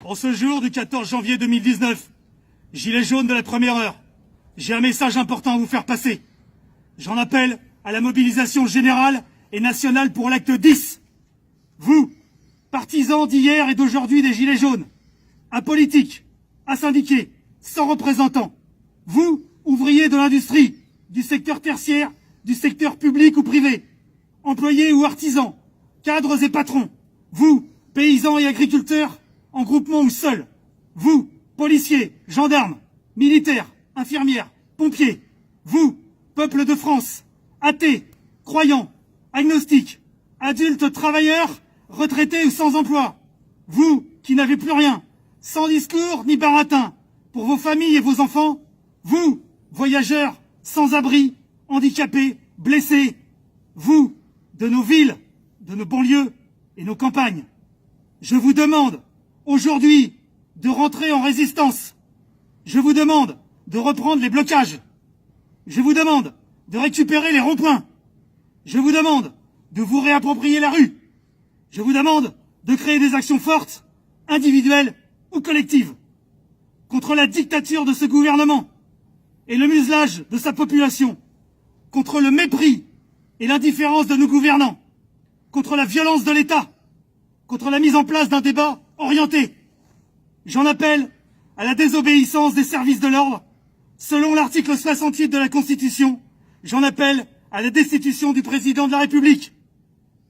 En ce jour du 14 janvier 2019, Gilets jaunes de la première heure, j'ai un message important à vous faire passer. J'en appelle à la mobilisation générale et nationale pour l'acte 10. Vous, partisans d'hier et d'aujourd'hui des Gilets jaunes, apolitiques, asyndiqués, sans représentants. Vous, ouvriers de l'industrie, du secteur tertiaire, du secteur public ou privé, employés ou artisans, cadres et patrons. Vous, paysans et agriculteurs, en groupement ou seuls. Vous, policiers, gendarmes, militaires, infirmières, pompiers. Vous, peuple de France, athées, croyants, agnostiques, adultes travailleurs, retraités ou sans emploi. Vous, qui n'avez plus rien, sans discours ni baratin, pour vos familles et vos enfants. Vous, voyageurs, sans abri, handicapés, blessés. Vous, de nos villes, de nos banlieues et nos campagnes. Je vous demande, aujourd'hui, de rentrer en résistance. Je vous demande de reprendre les blocages. Je vous demande de récupérer les ronds-points. Je vous demande de vous réapproprier la rue. Je vous demande de créer des actions fortes, individuelles ou collectives, contre la dictature de ce gouvernement et le muselage de sa population, contre le mépris et l'indifférence de nos gouvernants, contre la violence de l'État, contre la mise en place d'un débat orienté. J'en appelle à la désobéissance des services de l'ordre. Selon l'article 68 de la Constitution, j'en appelle à la destitution du président de la République.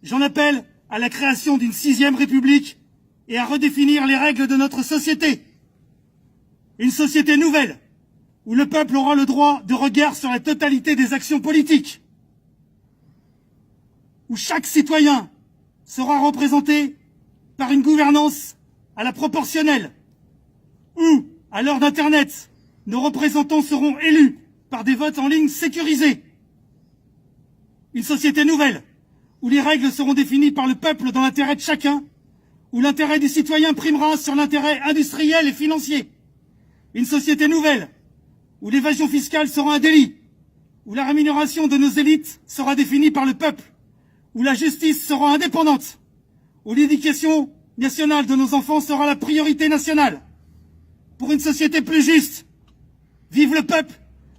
J'en appelle à la création d'une 6e République et à redéfinir les règles de notre société. Une société nouvelle, où le peuple aura le droit de regard sur la totalité des actions politiques, où chaque citoyen sera représenté par une gouvernance à la proportionnelle, où, à l'heure d'Internet, nos représentants seront élus par des votes en ligne sécurisés. Une société nouvelle, où les règles seront définies par le peuple dans l'intérêt de chacun, où l'intérêt du citoyen primera sur l'intérêt industriel et financier. Une société nouvelle, où l'évasion fiscale sera un délit, où la rémunération de nos élites sera définie par le peuple, où la justice sera indépendante, où l'éducation nationale de nos enfants sera la priorité nationale. Pour une société plus juste. Vive le peuple,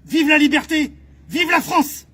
vive la liberté, vive la France!